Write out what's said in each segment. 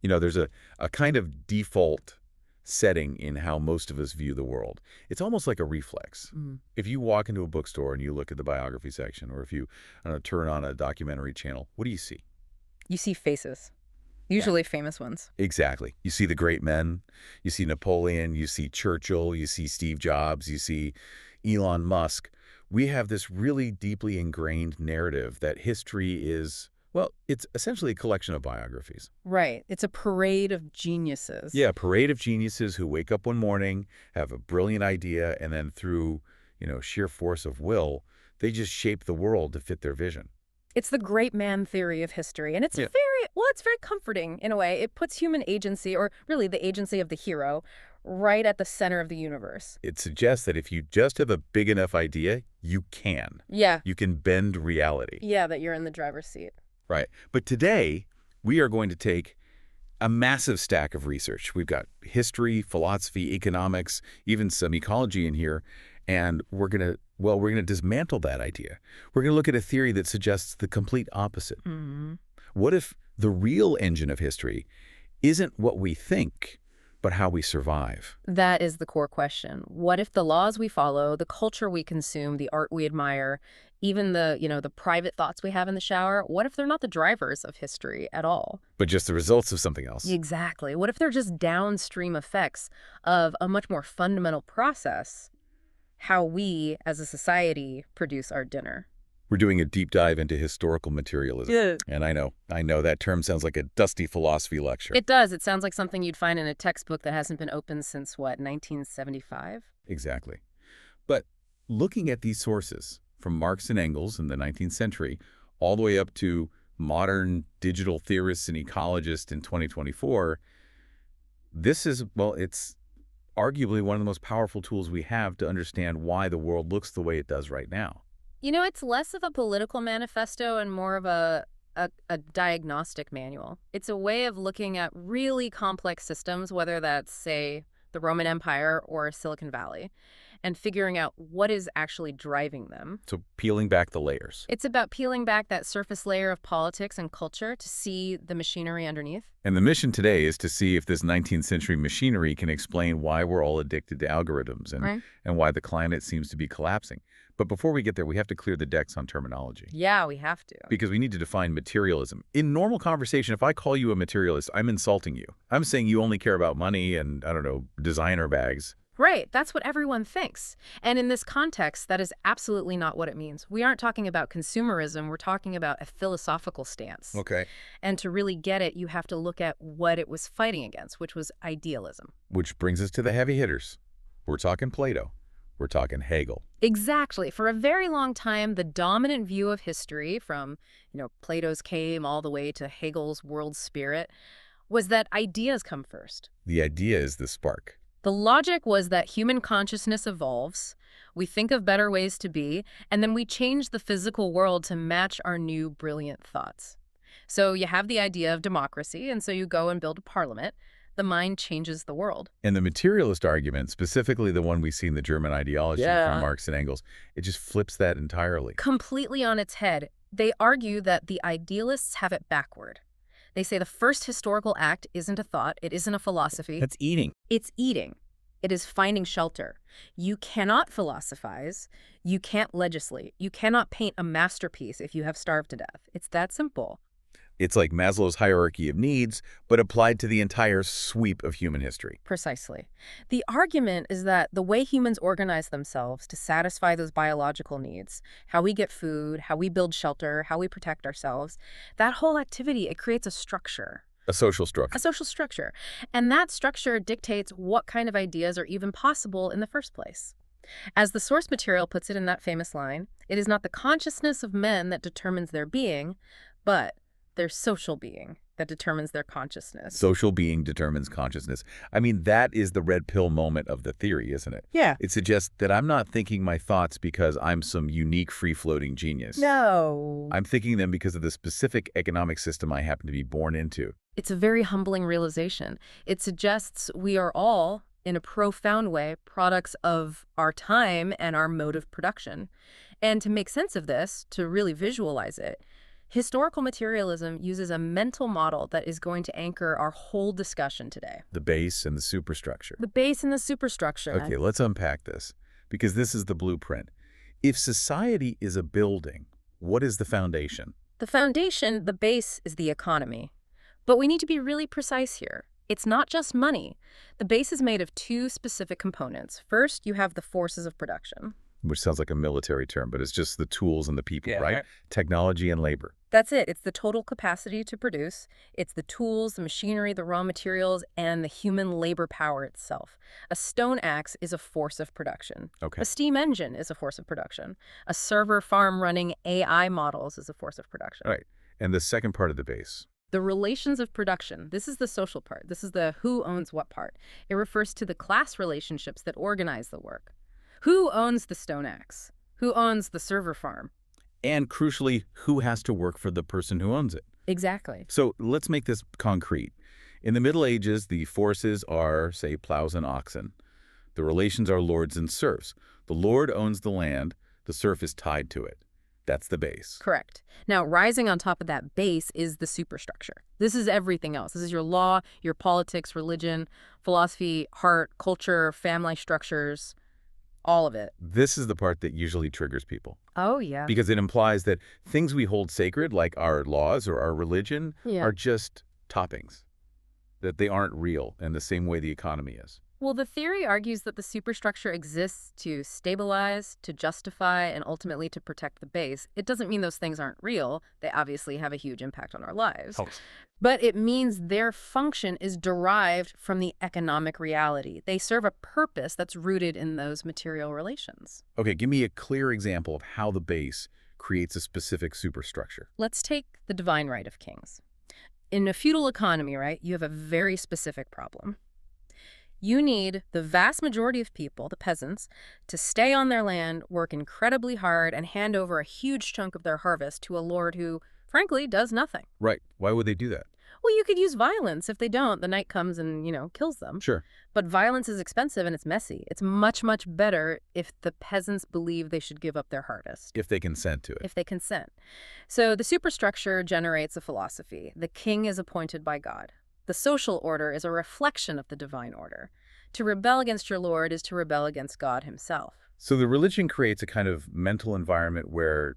There's a kind of default setting in how most of us view the world. It's almost like a reflex. If you walk into a bookstore and you look at the biography section, or if you turn on a documentary channel, what do you see? You see faces, usually famous ones. Exactly. You see the great men. You see Napoleon. You see Churchill. You see Steve Jobs. You see Elon Musk. We have this really deeply ingrained narrative that history is, well, it's essentially a collection of biographies. Right. It's a parade of geniuses. Yeah, a parade of geniuses who wake up one morning, have a brilliant idea, and then through, sheer force of will, they just shape the world to fit their vision. It's the great man theory of history, and it's it's very comforting in a way. It puts human agency, or really the agency of the hero, right at the center of the universe. It suggests that if you just have a big enough idea, you can. Yeah. You can bend reality. Yeah, that you're in the driver's seat. Right. But today, we are going to take a massive stack of research. We've got history, philosophy, economics, even some ecology in here, and we're going to dismantle that idea. We're going to look at a theory that suggests the complete opposite. What if the real engine of history isn't what we think, but how we survive? That is the core question. What if the laws we follow, the culture we consume, the art we admire, even the private thoughts we have in the shower, what if they're not the drivers of history at all? But just the results of something else. Exactly. What if they're just downstream effects of a much more fundamental process, how we as a society produce our dinner? We're doing a deep dive into historical materialism. Yeah. And I know that term sounds like a dusty philosophy lecture. It does. It sounds like something you'd find in a textbook that hasn't been opened since, 1975? Exactly. But looking at these sources, from Marx and Engels in the 19th century, all the way up to modern digital theorists and ecologists in 2024, this is, it's arguably one of the most powerful tools we have to understand why the world looks the way it does right now. It's less of a political manifesto and more of a diagnostic manual. It's a way of looking at really complex systems, whether that's, say, the Roman Empire or Silicon Valley, and figuring out what is actually driving them. So peeling back the layers. It's about peeling back that surface layer of politics and culture to see the machinery underneath. And the mission today is to see if this 19th century machinery can explain why we're all addicted to algorithms and why the climate seems to be collapsing. But before we get there, we have to clear the decks on terminology. Yeah, we have to. Because we need to define materialism. In normal conversation, if I call you a materialist, I'm insulting you. I'm saying you only care about money and, designer bags. Right. That's what everyone thinks. And in this context, that is absolutely not what it means. We aren't talking about consumerism. We're talking about a philosophical stance. Okay. And to really get it, you have to look at what it was fighting against, which was idealism. Which brings us to the heavy hitters. We're talking Plato. We're talking Hegel. Exactly. For a very long time, the dominant view of history, from, Plato's came all the way to Hegel's world spirit, was that ideas come first. The idea is the spark. The logic was that human consciousness evolves, we think of better ways to be, and then we change the physical world to match our new brilliant thoughts. So you have the idea of democracy, and so you go and build a parliament. The mind changes the world. And the materialist argument, specifically the one we see in the German ideology from Marx and Engels, it just flips that entirely. Completely on its head. They argue that the idealists have it backward. They say the first historical act isn't a thought, it isn't a philosophy. That's eating. It's eating. It is finding shelter. You cannot philosophize. You can't legislate. You cannot paint a masterpiece if you have starved to death. It's that simple. It's like Maslow's hierarchy of needs, but applied to the entire sweep of human history. Precisely. The argument is that the way humans organize themselves to satisfy those biological needs, how we get food, how we build shelter, how we protect ourselves, that whole activity, it creates a structure. A social structure. A social structure. And that structure dictates what kind of ideas are even possible in the first place. As the source material puts it in that famous line, it is not the consciousness of men that determines their being, but their social being that determines their consciousness. Social being determines consciousness. I mean, that is the red pill moment of the theory, isn't it? Yeah. It suggests that I'm not thinking my thoughts because I'm some unique free-floating genius. No. I'm thinking them because of the specific economic system I happen to be born into. It's a very humbling realization. It suggests we are all, in a profound way, products of our time and our mode of production. And to make sense of this, to really visualize it, Historical materialism uses a mental model that is going to anchor our whole discussion today. The base and the superstructure. The base and the superstructure. Okay, let's unpack this, because this is the blueprint. If society is a building, what is the foundation? The foundation, the base, is the economy. But we need to be really precise here. It's not just money. The base is made of two specific components. First, you have the forces of production. Which sounds like a military term, but it's just the tools and the people, right? Technology and labor. That's it. It's the total capacity to produce. It's the tools, the machinery, the raw materials, and the human labor power itself. A stone axe is a force of production. Okay. A steam engine is a force of production. A server farm running AI models is a force of production. All right. And the second part of the base? The relations of production. This is the social part. This is the who owns what part. It refers to the class relationships that organize the work. Who owns the stone axe? Who owns the server farm? And crucially, who has to work for the person who owns it? Exactly. So let's make this concrete. In the Middle Ages, the forces are, say, plows and oxen. The relations are lords and serfs. The lord owns the land. The serf is tied to it. That's the base. Correct. Now, rising on top of that base is the superstructure. This is everything else. This is your law, your politics, religion, philosophy, art, culture, family structures, all of it. This is the part that usually triggers people. Oh, yeah. Because it implies that things we hold sacred, like our laws or our religion, are just toppings, that they aren't real in the same way the economy is. Well, the theory argues that the superstructure exists to stabilize, to justify, and ultimately to protect the base. It doesn't mean those things aren't real. They obviously have a huge impact on our lives. But it means their function is derived from the economic reality. They serve a purpose that's rooted in those material relations. Okay, give me a clear example of how the base creates a specific superstructure. Let's take the divine right of kings. In a feudal economy, right, you have a very specific problem. You need the vast majority of people, the peasants, to stay on their land, work incredibly hard, and hand over a huge chunk of their harvest to a lord who, frankly, does nothing. Right. Why would they do that? Well, you could use violence. If they don't, the knight comes and, kills them. Sure. But violence is expensive and it's messy. It's much, much better if the peasants believe they should give up their harvest. If they consent to it. If they consent. So the superstructure generates a philosophy. The king is appointed by God. The social order is a reflection of the divine order. To rebel against your lord is to rebel against God himself. So the religion creates a kind of mental environment where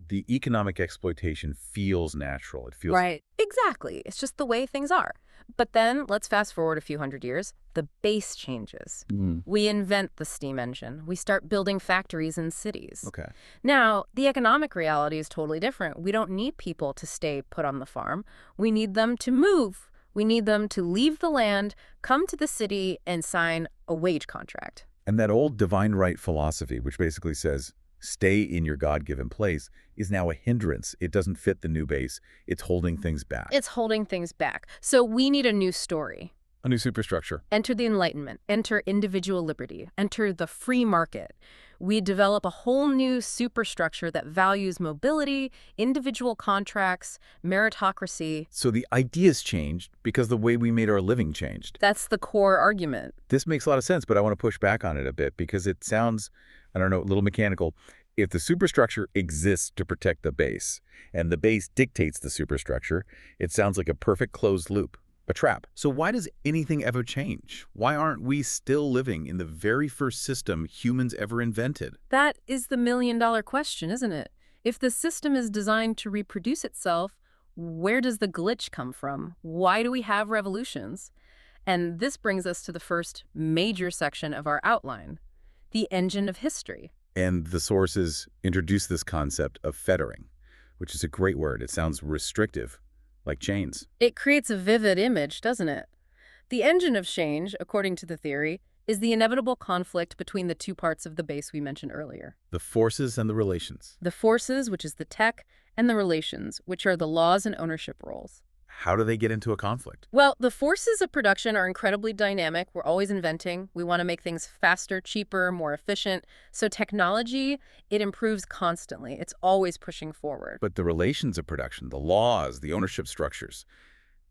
the economic exploitation feels natural. It feels right. Exactly. It's just the way things are. But then let's fast forward a few hundred years. The base changes. We invent the steam engine. We start building factories in cities. Okay. Now, the economic reality is totally different. We don't need people to stay put on the farm. We need them to move. We need them to leave the land, come to the city, and sign a wage contract. And that old divine right philosophy, which basically says, stay in your God-given place, is now a hindrance. It doesn't fit the new base. It's holding things back. It's holding things back. So we need a new story. A new superstructure. Enter the Enlightenment. Enter individual liberty. Enter the free market. We develop a whole new superstructure that values mobility, individual contracts, meritocracy. So the ideas changed because the way we made our living changed. That's the core argument. This makes a lot of sense, but I want to push back on it a bit because it sounds, I don't know, a little mechanical. If the superstructure exists to protect the base, and the base dictates the superstructure, it sounds like a perfect closed loop. A trap. So why does anything ever change? Why aren't we still living in the very first system humans ever invented? That is the million-dollar question, isn't it? If the system is designed to reproduce itself, where does the glitch come from? Why do we have revolutions? And this brings us to the first major section of our outline, the engine of history. And the sources introduce this concept of fettering, which is a great word. It sounds restrictive. Like chains. It creates a vivid image, doesn't it? The engine of change, according to the theory, is the inevitable conflict between the two parts of the base we mentioned earlier. The forces and the relations. The forces, which is the tech, and the relations, which are the laws and ownership roles. How do they get into a conflict? Well, the forces of production are incredibly dynamic. We're always inventing. We want to make things faster, cheaper, more efficient. So technology, it improves constantly. It's always pushing forward. But the relations of production, the laws, the ownership structures,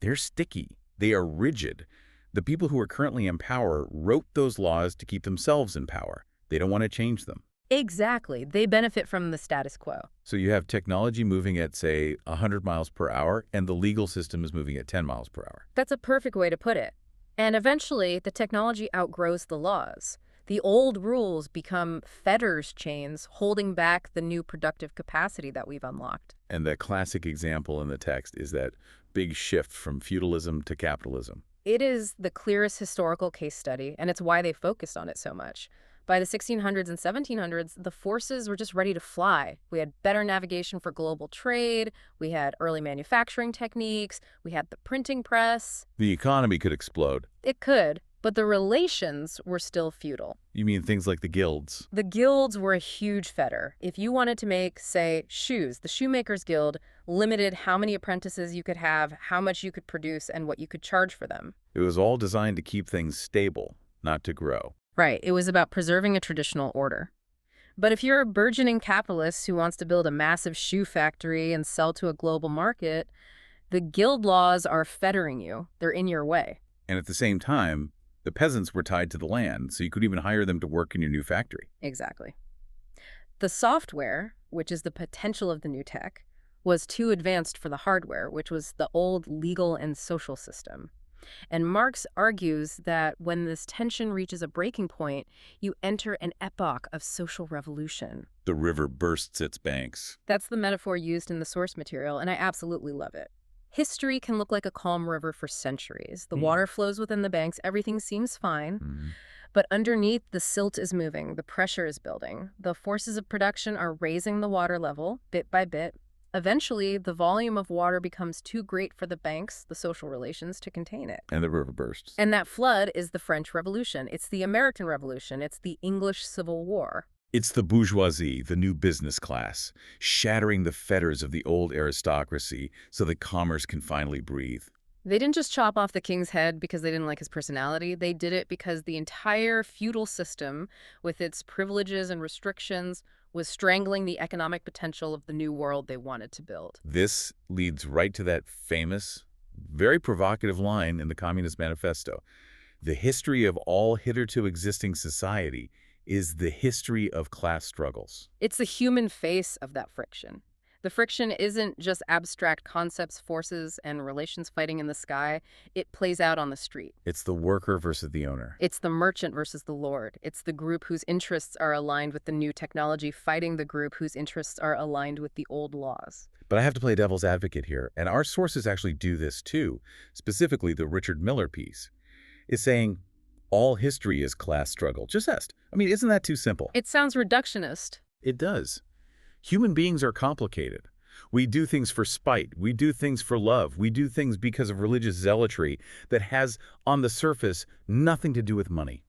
they're sticky. They are rigid. The people who are currently in power wrote those laws to keep themselves in power. They don't want to change them. Exactly. They benefit from the status quo. So you have technology moving at, say, 100 miles per hour, and the legal system is moving at 10 miles per hour. That's a perfect way to put it. And eventually, the technology outgrows the laws. The old rules become fetters chains holding back the new productive capacity that we've unlocked. And the classic example in the text is that big shift from feudalism to capitalism. It is the clearest historical case study, and it's why they focused on it so much. By the 1600s and 1700s, the forces were just ready to fly. We had better navigation for global trade, we had early manufacturing techniques, we had the printing press. The economy could explode. It could, but the relations were still feudal. You mean things like the guilds? The guilds were a huge fetter. If you wanted to make, say, shoes, the shoemakers guild limited how many apprentices you could have, how much you could produce, and what you could charge for them. It was all designed to keep things stable, not to grow. Right, it was about preserving a traditional order. But if you're a burgeoning capitalist who wants to build a massive shoe factory and sell to a global market, the guild laws are fettering you. They're in your way. And at the same time, the peasants were tied to the land, so you could even hire them to work in your new factory. Exactly. The software, which is the potential of the new tech, was too advanced for the hardware, which was the old legal and social system. And Marx argues that when this tension reaches a breaking point, you enter an epoch of social revolution. The river bursts its banks. That's the metaphor used in the source material, and I absolutely love it. History can look like a calm river for centuries. The water flows within the banks, everything seems fine. But underneath, the silt is moving, the pressure is building. The forces of production are raising the water level, bit by bit. Eventually, the volume of water becomes too great for the banks, the social relations, to contain it. And the river bursts. And that flood is the French Revolution. It's the American Revolution. It's the English Civil War. It's the bourgeoisie, the new business class, shattering the fetters of the old aristocracy so that commerce can finally breathe. They didn't just chop off the king's head because they didn't like his personality. They did it because the entire feudal system, with its privileges and restrictions, was strangling the economic potential of the new world they wanted to build. This leads right to that famous, very provocative line in the Communist Manifesto. The history of all hitherto existing society is the history of class struggles. It's the human face of that friction. The friction isn't just abstract concepts, forces, and relations fighting in the sky. It plays out on the street. It's the worker versus the owner. It's the merchant versus the lord. It's the group whose interests are aligned with the new technology fighting the group whose interests are aligned with the old laws. But I have to play devil's advocate here, and our sources actually do this too. Specifically, the Richard Miller piece is saying all history is class struggle. Just asked. I mean, isn't that too simple? It sounds reductionist. It does. Human beings are complicated. We do things for spite. We do things for love. We do things because of religious zealotry that has, on the surface, nothing to do with money.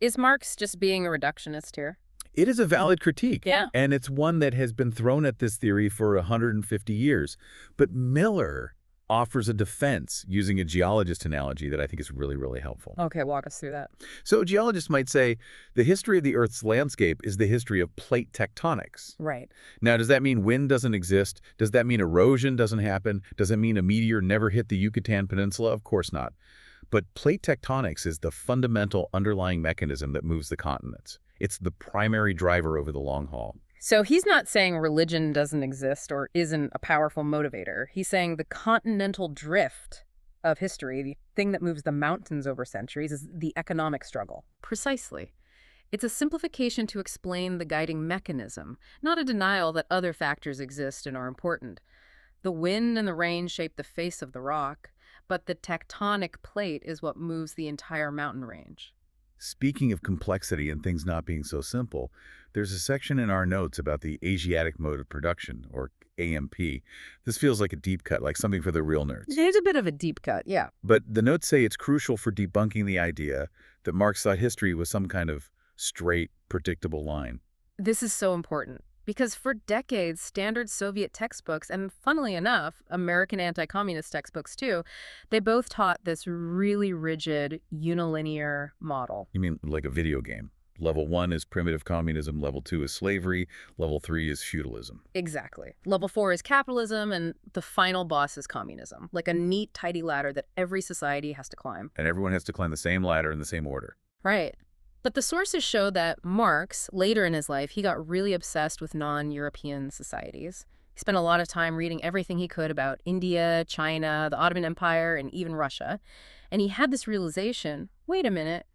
Is Marx just being a reductionist here? It is a valid critique. Yeah. And it's one that has been thrown at this theory for 150 years. But Miller offers a defense using a geologist analogy that I think is really, really helpful. Okay, walk us through that. So a geologist might say the history of the Earth's landscape is the history of plate tectonics. Right. Now, does that mean wind doesn't exist? Does that mean erosion doesn't happen? Does it mean a meteor never hit the Yucatan Peninsula? Of course not. But plate tectonics is the fundamental underlying mechanism that moves the continents. It's the primary driver over the long haul. So he's not saying religion doesn't exist or isn't a powerful motivator. He's saying the continental drift of history, the thing that moves the mountains over centuries, is the economic struggle. Precisely. It's a simplification to explain the guiding mechanism, not a denial that other factors exist and are important. The wind and the rain shape the face of the rock, but the tectonic plate is what moves the entire mountain range. Speaking of complexity and things not being so simple, there's a section in our notes about the Asiatic mode of production, or AMP. This feels like a deep cut, like something for the real nerds. It's a bit of a deep cut, yeah. But the notes say it's crucial for debunking the idea that Marx thought history was some kind of straight, predictable line. This is so important. Because for decades, standard Soviet textbooks, and funnily enough, American anti-communist textbooks too, they both taught this really rigid, unilinear model. You mean like a video game? Level 1 is primitive communism, level 2 is slavery, level 3 is feudalism. Exactly. Level 4 is capitalism, and the final boss is communism, like a neat, tidy ladder that every society has to climb. And everyone has to climb the same ladder in the same order. Right. But the sources show that Marx, later in his life, he got really obsessed with non-European societies. He spent a lot of time reading everything he could about India, China, the Ottoman Empire, and even Russia. And he had this realization, wait a minute,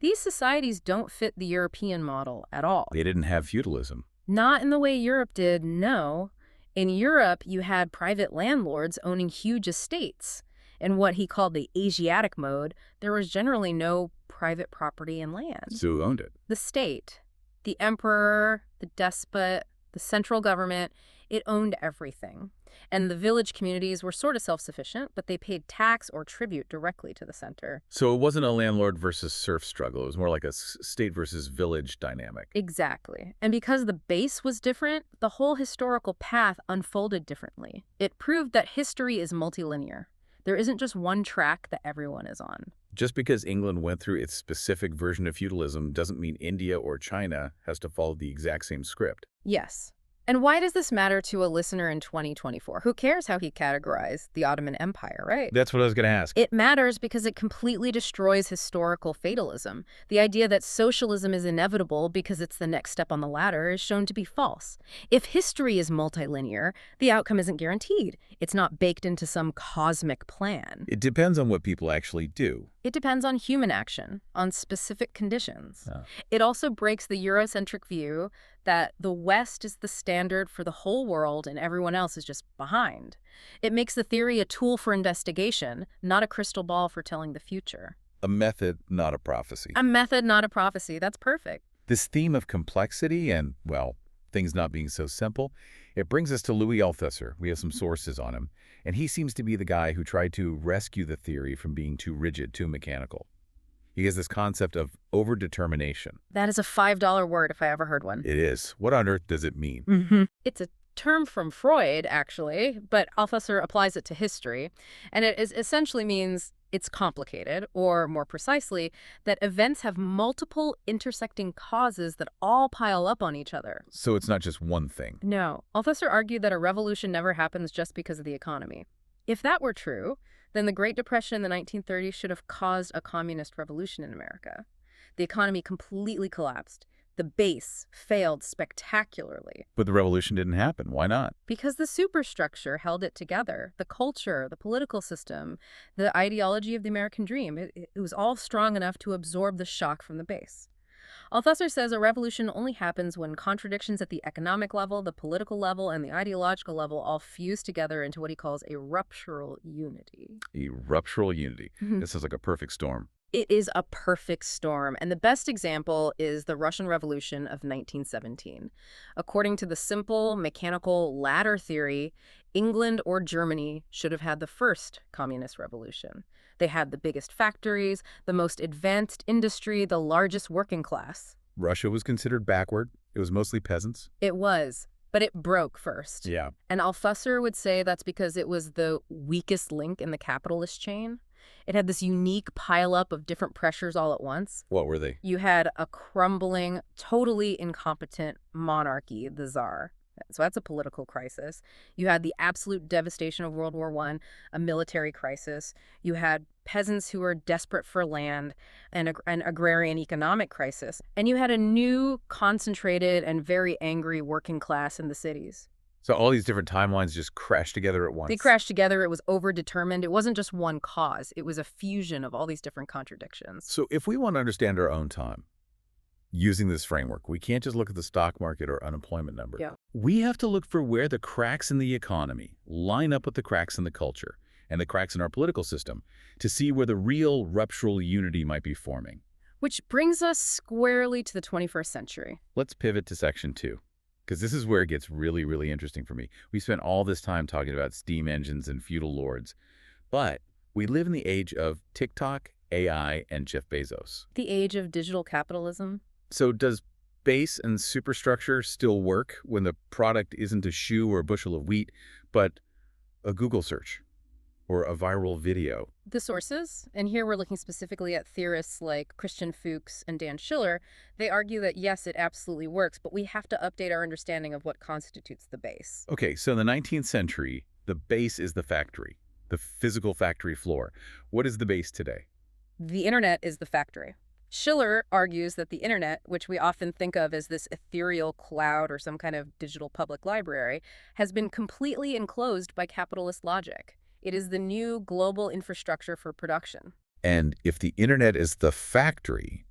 these societies don't fit the European model at all. They didn't have feudalism. Not in the way Europe did, no. In Europe, you had private landlords owning huge estates. In what he called the Asiatic mode, there was generally no private property and land. So who owned it? The state, the emperor, the despot, the central government, it owned everything. And the village communities were sort of self-sufficient, but they paid tax or tribute directly to the center. So it wasn't a landlord versus serf struggle. It was more like a state versus village dynamic. Exactly. And because the base was different, the whole historical path unfolded differently. It proved that history is multilinear. There isn't just one track that everyone is on. Just because England went through its specific version of feudalism doesn't mean India or China has to follow the exact same script. Yes. And why does this matter to a listener in 2024? Who cares how he categorized the Ottoman Empire, right? That's what I was going to ask. It matters because it completely destroys historical fatalism. The idea that socialism is inevitable because it's the next step on the ladder is shown to be false. If history is multilinear, the outcome isn't guaranteed. It's not baked into some cosmic plan. It depends on what people actually do. It depends on human action, on specific conditions. Oh. It also breaks the Eurocentric view that the West is the standard for the whole world and everyone else is just behind. It makes the theory a tool for investigation, not a crystal ball for telling the future. A method, not a prophecy. A method, not a prophecy. That's perfect. This theme of complexity and, well, things not being so simple, it brings us to Louis Althusser. We have some sources on him, and he seems to be the guy who tried to rescue the theory from being too rigid, too mechanical. He has this concept of overdetermination. That is a $5 word if I ever heard one. It is. What on earth does it mean? It's a term from Freud, actually, but Althusser applies it to history. And it essentially means it's complicated, or more precisely, that events have multiple intersecting causes that all pile up on each other. So it's not just one thing. No. Althusser argued that a revolution never happens just because of the economy. If that were true, then the Great Depression in the 1930s should have caused a communist revolution in America. The economy completely collapsed. The base failed spectacularly. But the revolution didn't happen. Why not? Because the superstructure held it together. The culture, the political system, the ideology of the American dream. It was all strong enough to absorb the shock from the base. Althusser says a revolution only happens when contradictions at the economic level, the political level, and the ideological level all fuse together into what he calls a ruptural unity. A ruptural unity. This is like a perfect storm. It is a perfect storm, and the best example is the Russian Revolution of 1917. According to the simple, mechanical ladder theory, England or Germany should have had the first communist revolution. They had the biggest factories, the most advanced industry, the largest working class. Russia was considered backward. It was mostly peasants. It was, but it broke first. Yeah. And Althusser would say that's because it was the weakest link in the capitalist chain. It had this unique pileup of different pressures all at once. What were they? You had a crumbling, totally incompetent monarchy, the Tsar. So that's a political crisis. You had the absolute devastation of World War I, a military crisis. You had peasants who were desperate for land, and an agrarian economic crisis. And you had a new, concentrated, and very angry working class in the cities. So all these different timelines just crashed together at once. They crashed together. It was overdetermined. It wasn't just one cause. It was a fusion of all these different contradictions. So if we want to understand our own time, using this framework, we can't just look at the stock market or unemployment number. Yeah. We have to look for where the cracks in the economy line up with the cracks in the culture and the cracks in our political system to see where the real ruptural unity might be forming. Which brings us squarely to the 21st century. Let's pivot to section 2. Because this is where it gets really, really interesting for me. We spent all this time talking about steam engines and feudal lords, but we live in the age of TikTok, AI, and Jeff Bezos. The age of digital capitalism. So does base and superstructure still work when the product isn't a shoe or a bushel of wheat, but a Google search or a viral video? The sources, and here we're looking specifically at theorists like Christian Fuchs and Dan Schiller, they argue that yes, it absolutely works, but we have to update our understanding of what constitutes the base. Okay, so in the 19th century, the base is the factory, the physical factory floor. What is the base today? The internet is the factory. Schiller argues that the internet, which we often think of as this ethereal cloud or some kind of digital public library, has been completely enclosed by capitalist logic. It is the new global infrastructure for production. And if the internet is the factory,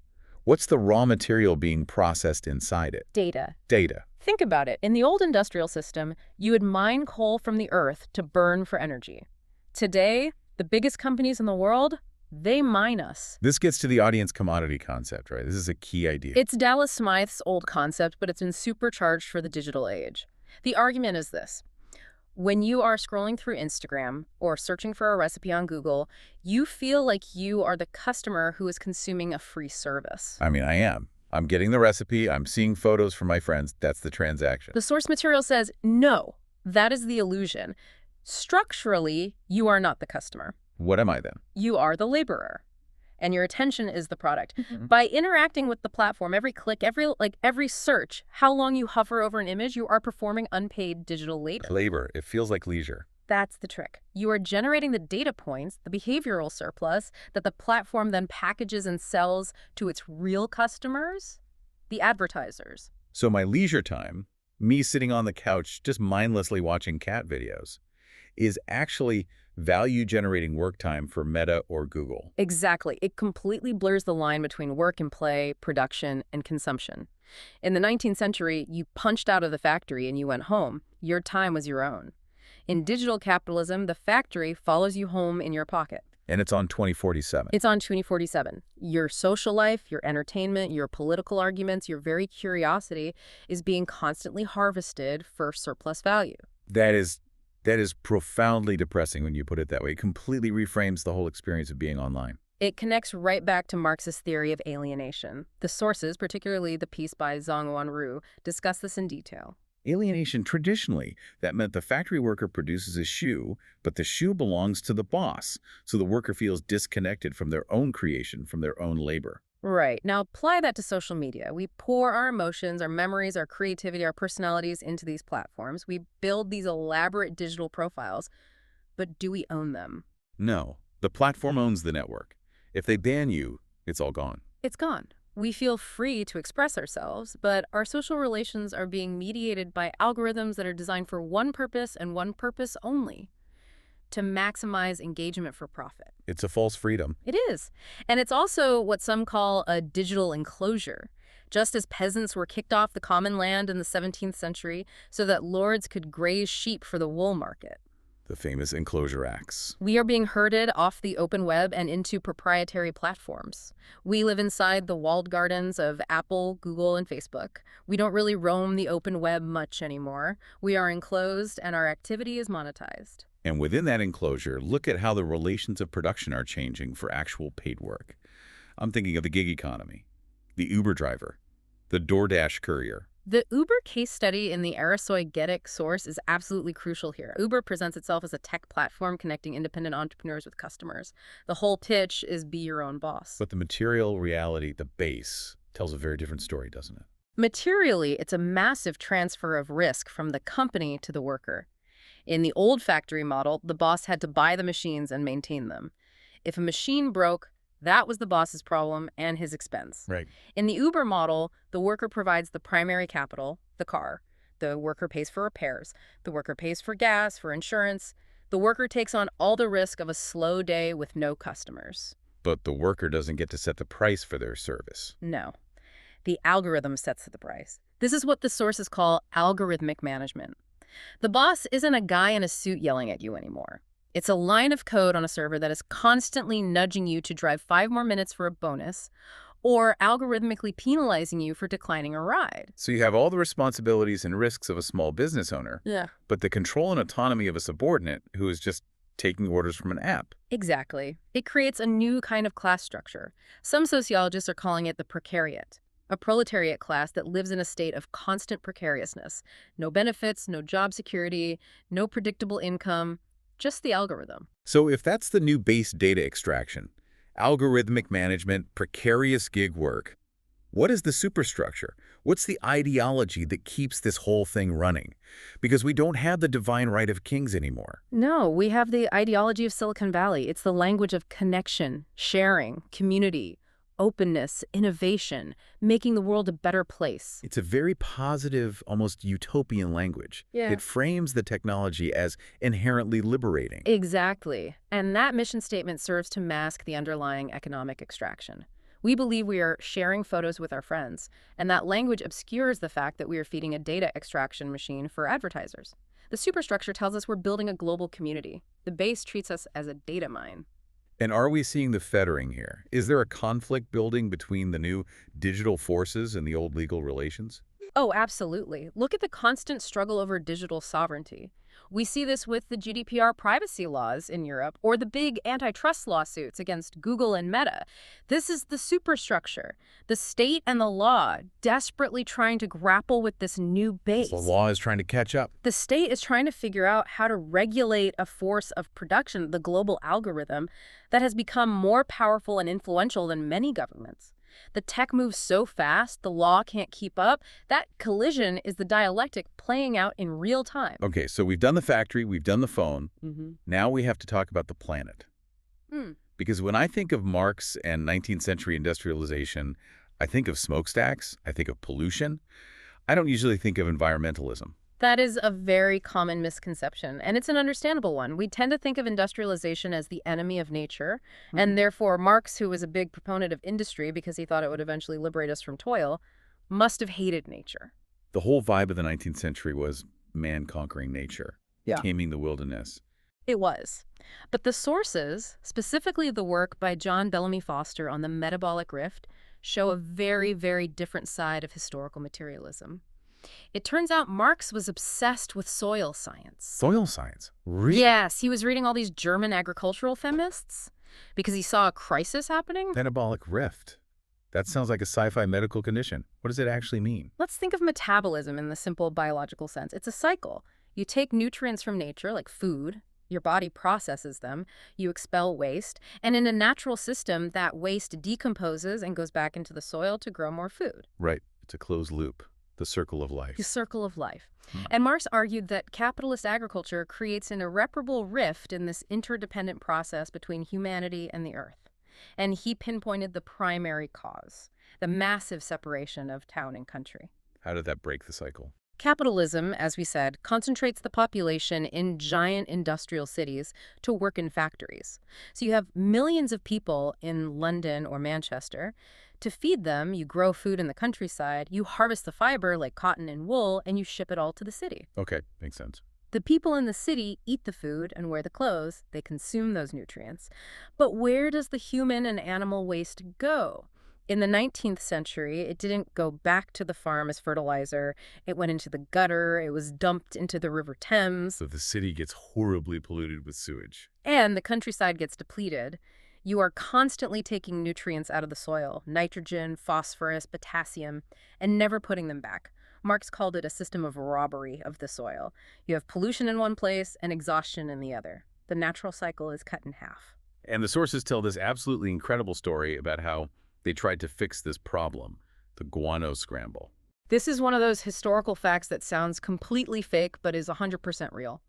what's the raw material being processed inside it? Data. Data. Think about it. In the old industrial system, you would mine coal from the earth to burn for energy. Today, the biggest companies in the world, they mine us. This gets to the audience commodity concept, right? This is a key idea. It's Dallas Smythe's old concept, but it's been supercharged for the digital age. The argument is this. When you are scrolling through Instagram or searching for a recipe on Google, you feel like you are the customer who is consuming a free service. I mean, I am. I'm getting the recipe. I'm seeing photos from my friends. That's the transaction. The source material says, no, that is the illusion. Structurally, you are not the customer. What am I then? You are the laborer, and your attention is the product. By interacting with the platform, every click, every search, how long you hover over an image, you are performing unpaid digital labor. Labor. It feels like leisure. That's the trick. You are generating the data points, the behavioral surplus, that the platform then packages and sells to its real customers, the advertisers. So my leisure time, me sitting on the couch just mindlessly watching cat videos, is actually value-generating work time for Meta or Google. Exactly. It completely blurs the line between work and play, production, and consumption. In the 19th century, you punched out of the factory and you went home. Your time was your own. In digital capitalism, the factory follows you home in your pocket. And it's on 2047. It's on 2047. Your social life, your entertainment, your political arguments, your very curiosity is being constantly harvested for surplus value. That is profoundly depressing when you put it that way. It completely reframes the whole experience of being online. It connects right back to Marxist theory of alienation. The sources, particularly the piece by Zhang Wanru, discuss this in detail. Alienation, traditionally, that meant the factory worker produces a shoe, but the shoe belongs to the boss, so the worker feels disconnected from their own creation, from their own labor. Right. Now apply that to social media. We pour our emotions, our memories, our creativity, our personalities into these platforms. We build these elaborate digital profiles, but do we own them? No. The platform owns the network. If they ban you, it's all gone. It's gone. We feel free to express ourselves, but our social relations are being mediated by algorithms that are designed for one purpose and one purpose only: to maximize engagement for profit. It's a false freedom. It is. And it's also what some call a digital enclosure. Just as peasants were kicked off the common land in the 17th century so that lords could graze sheep for the wool market. The famous Enclosure Acts. We are being herded off the open web and into proprietary platforms. We live inside the walled gardens of Apple, Google, and Facebook. We don't really roam the open web much anymore. We are enclosed and our activity is monetized. And within that enclosure, look at how the relations of production are changing for actual paid work. I'm thinking of the gig economy, the Uber driver, the DoorDash courier. The Uber case study in the Aristoigetic source is absolutely crucial here. Uber presents itself as a tech platform connecting independent entrepreneurs with customers. The whole pitch is be your own boss. But the material reality, the base, tells a very different story, doesn't it? Materially, it's a massive transfer of risk from the company to the worker. In the old factory model, the boss had to buy the machines and maintain them. If a machine broke, that was the boss's problem and his expense. Right. In the Uber model, the worker provides the primary capital, the car. The worker pays for repairs. The worker pays for gas, for insurance. The worker takes on all the risk of a slow day with no customers. But the worker doesn't get to set the price for their service. No. The algorithm sets the price. This is what the sources call algorithmic management. The boss isn't a guy in a suit yelling at you anymore. It's a line of code on a server that is constantly nudging you to drive 5 more minutes for a bonus, or algorithmically penalizing you for declining a ride. So you have all the responsibilities and risks of a small business owner, Yeah. but the control and autonomy of a subordinate who is just taking orders from an app. Exactly. It creates a new kind of class structure. Some sociologists are calling it the precariat, a proletariat class that lives in a state of constant precariousness. No benefits, no job security, no predictable income. Just the algorithm. So if that's the new base data extraction, algorithmic management, precarious gig work, what is the superstructure? What's the ideology that keeps this whole thing running? Because we don't have the divine right of kings anymore. No, we have the ideology of Silicon Valley. It's the language of connection, sharing, community, openness, innovation, making the world a better place. It's a very positive, almost utopian language. Yeah. It frames the technology as inherently liberating. Exactly. And that mission statement serves to mask the underlying economic extraction. We believe we are sharing photos with our friends, and that language obscures the fact that we are feeding a data extraction machine for advertisers. The superstructure tells us we're building a global community. The base treats us as a data mine. And are we seeing the fettering here? Is there a conflict building between the new digital forces and the old legal relations? Oh, absolutely. Look at the constant struggle over digital sovereignty. We see this with the GDPR privacy laws in Europe or the big antitrust lawsuits against Google and Meta. This is the superstructure, the state and the law desperately trying to grapple with this new base. The law is trying to catch up. The state is trying to figure out how to regulate a force of production, the global algorithm, that has become more powerful and influential than many governments. The tech moves so fast, the law can't keep up. That collision is the dialectic playing out in real time. Okay, so we've done the factory, we've done the phone. Now we have to talk about the planet. Because when I think of Marx and 19th century industrialization, I think of smokestacks, I think of pollution. I don't usually think of environmentalism. That is a very common misconception, and it's an understandable one. We tend to think of industrialization as the enemy of nature, and therefore Marx, who was a big proponent of industry because he thought it would eventually liberate us from toil, must have hated nature. The whole vibe of the 19th century was man conquering nature, Yeah. taming the wilderness. It was. But the sources, specifically the work by John Bellamy Foster on the metabolic rift, show a very, very different side of historical materialism. It turns out Marx was obsessed with soil science. Soil science? Really? Yes, he was reading all these German agricultural feminists because he saw a crisis happening. Metabolic rift. That sounds like a sci-fi medical condition. What does it actually mean? Let's think of metabolism in the simple biological sense. It's a cycle. You take nutrients from nature, like food, your body processes them, you expel waste, and in a natural system, that waste decomposes and goes back into the soil to grow more food. Right. It's a closed loop. The circle of life. The circle of life. And Marx argued that capitalist agriculture creates an irreparable rift in this interdependent process between humanity and the earth. And he pinpointed the primary cause, the massive separation of town and country. How did that break the cycle? Capitalism, as we said, concentrates the population in giant industrial cities to work in factories. So you have millions of people in London or Manchester. To feed them, you grow food in the countryside, you harvest the fiber like cotton and wool, and you ship it all to the city. Okay, makes sense. The people in the city eat the food and wear the clothes. They consume those nutrients. But where does the human and animal waste go? In the 19th century, it didn't go back to the farm as fertilizer. It went into the gutter. It was dumped into the River Thames. So the city gets horribly polluted with sewage. And the countryside gets depleted. You are constantly taking nutrients out of the soil, nitrogen, phosphorus, potassium, and never putting them back. Marx called it a system of robbery of the soil. You have pollution in one place and exhaustion in the other. The natural cycle is cut in half. And the sources tell this absolutely incredible story about how they tried to fix this problem, the guano scramble. This is one of those historical facts that sounds completely fake but is 100% real.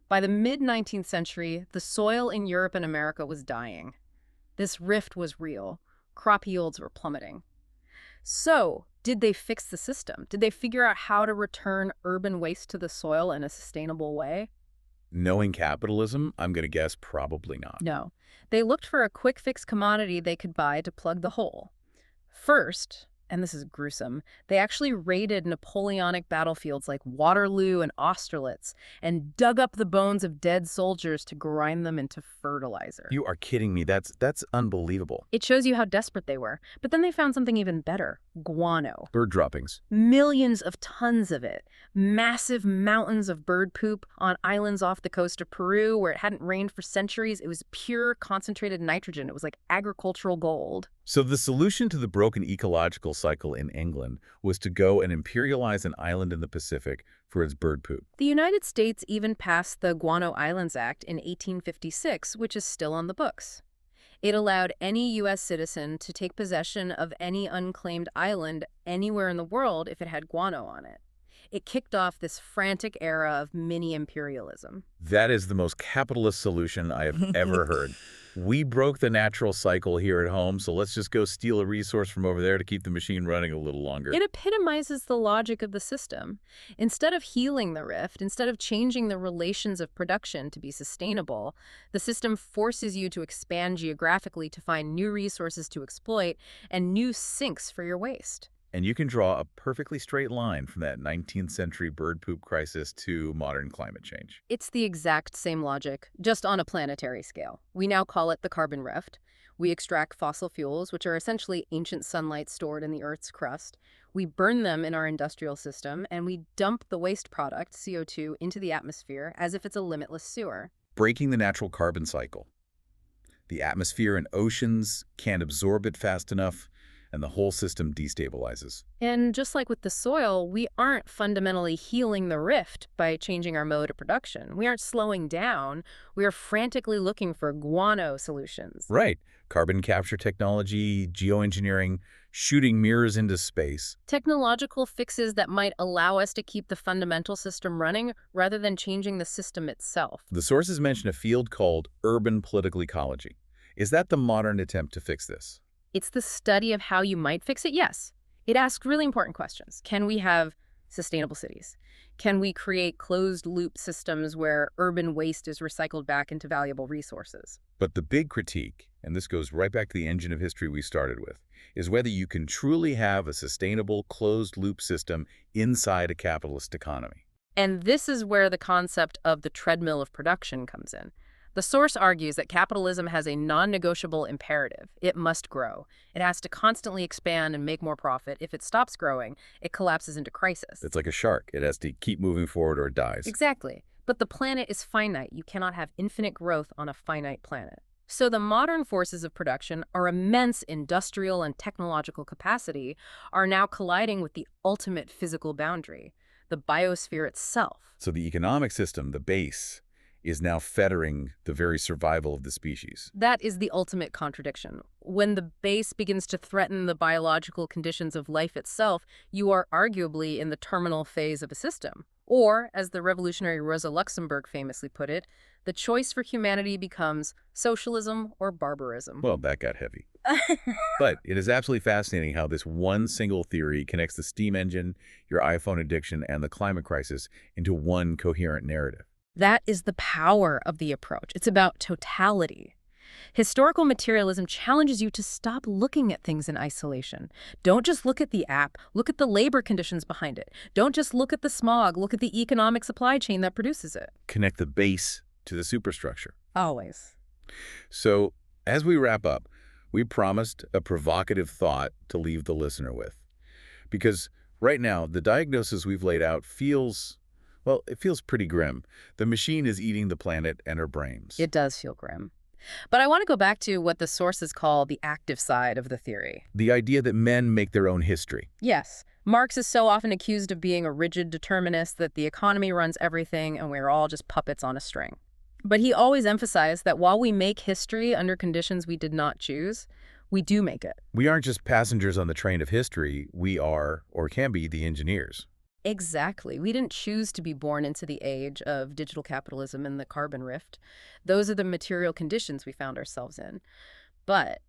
By the mid-19th century, the soil in Europe and America was dying. This rift was real. Crop yields were plummeting. So, did they fix the system? Did they figure out how to return urban waste to the soil in a sustainable way? Knowing capitalism, I'm going to guess probably not. No. They looked for a quick fix commodity they could buy to plug the hole. First, and this is gruesome, they actually raided Napoleonic battlefields like Waterloo and Austerlitz and dug up the bones of dead soldiers to grind them into fertilizer. You are kidding me. That's unbelievable. It shows you how desperate they were. But then they found something even better. Guano. Bird droppings. Millions of tons of it. Massive mountains of bird poop on islands off the coast of Peru where it hadn't rained for centuries. It was pure concentrated nitrogen. It was like agricultural gold. So the solution to the broken ecological cycle in England was to go and imperialize an island in the Pacific for its bird poop. The United States even passed the Guano Islands Act in 1856, which is still on the books. It allowed any U.S. citizen to take possession of any unclaimed island anywhere in the world if it had guano on it. It kicked off this frantic era of mini-imperialism. That is the most capitalist solution I have ever heard. We broke the natural cycle here at home, so let's just go steal a resource from over there to keep the machine running a little longer. It epitomizes the logic of the system. Instead of healing the rift, instead of changing the relations of production to be sustainable, the system forces you to expand geographically to find new resources to exploit and new sinks for your waste. And you can draw a perfectly straight line from that 19th century bird poop crisis to modern climate change. It's the exact same logic, just on a planetary scale. We now call it the carbon rift. We extract fossil fuels, which are essentially ancient sunlight stored in the Earth's crust. We burn them in our industrial system, and we dump the waste product, CO2, into the atmosphere as if it's a limitless sewer. Breaking the natural carbon cycle. The atmosphere and oceans can't absorb it fast enough, and the whole system destabilizes. And just like with the soil, we aren't fundamentally healing the rift by changing our mode of production. We aren't slowing down. We are frantically looking for guano solutions. Right. Carbon capture technology, geoengineering, shooting mirrors into space. Technological fixes that might allow us to keep the fundamental system running rather than changing the system itself. The sources mention a field called urban political ecology. Is that the modern attempt to fix this? It's the study of how you might fix it, yes. It asks really important questions. Can we have sustainable cities? Can we create closed-loop systems where urban waste is recycled back into valuable resources? But the big critique, and this goes right back to the engine of history we started with, is whether you can truly have a sustainable closed-loop system inside a capitalist economy. And this is where the concept of the treadmill of production comes in. The source argues that capitalism has a non-negotiable imperative. It must grow. It has to constantly expand and make more profit. If it stops growing, it collapses into crisis. It's like a shark. It has to keep moving forward or it dies. Exactly. But the planet is finite. You cannot have infinite growth on a finite planet. So the modern forces of production, our immense industrial and technological capacity, are now colliding with the ultimate physical boundary, the biosphere itself. So the economic system, the base, is now fettering the very survival of the species. That is the ultimate contradiction. When the base begins to threaten the biological conditions of life itself, you are arguably in the terminal phase of a system. Or, as the revolutionary Rosa Luxemburg famously put it, the choice for humanity becomes socialism or barbarism. Well, that got heavy. But it is absolutely fascinating how this one single theory connects the steam engine, your iPhone addiction, and the climate crisis into one coherent narrative. That is the power of the approach. It's about totality. Historical materialism challenges you to stop looking at things in isolation. Don't just look at the app. Look at the labor conditions behind it. Don't just look at the smog. Look at the economic supply chain that produces it. Connect the base to the superstructure. Always. So, as we wrap up, we promised a provocative thought to leave the listener with. Because right now, the diagnosis we've laid out feels, well, it feels pretty grim. The machine is eating the planet and our brains. It does feel grim. But I want to go back to what the sources call the active side of the theory. The idea that men make their own history. Yes. Marx is so often accused of being a rigid determinist that the economy runs everything and we're all just puppets on a string. But he always emphasized that while we make history under conditions we did not choose, we do make it. We aren't just passengers on the train of history. We are, or can be, the engineers. Exactly. We didn't choose to be born into the age of digital capitalism and the carbon rift. Those are the material conditions we found ourselves in. But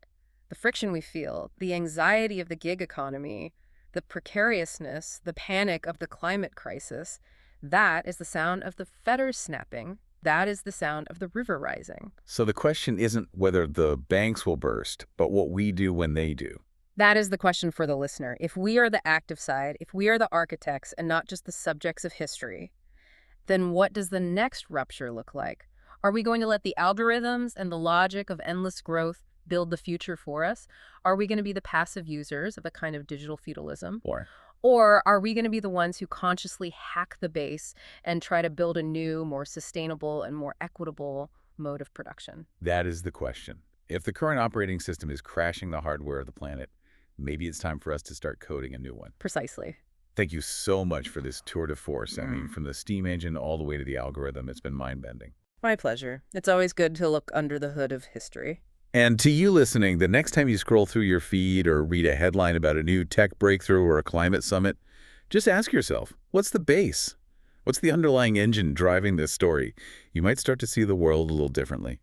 the friction we feel, the anxiety of the gig economy, the precariousness, the panic of the climate crisis, that is the sound of the fetters snapping. That is the sound of the river rising. So the question isn't whether the banks will burst, but what we do when they do. That is the question for the listener. If we are the active side, if we are the architects and not just the subjects of history, then what does the next rupture look like? Are we going to let the algorithms and the logic of endless growth build the future for us? Are we going to be the passive users of a kind of digital feudalism? Or are we going to be the ones who consciously hack the base and try to build a new, more sustainable and more equitable mode of production? That is the question. If the current operating system is crashing the hardware of the planet, maybe it's time for us to start coding a new one. Precisely. Thank you so much for this tour de force. I mean, from the steam engine all the way to the algorithm, it's been mind-bending. My pleasure. It's always good to look under the hood of history. And to you listening, the next time you scroll through your feed or read a headline about a new tech breakthrough or a climate summit, Just ask yourself, what's the base? What's the underlying engine driving this story? You might start to see the world a little differently.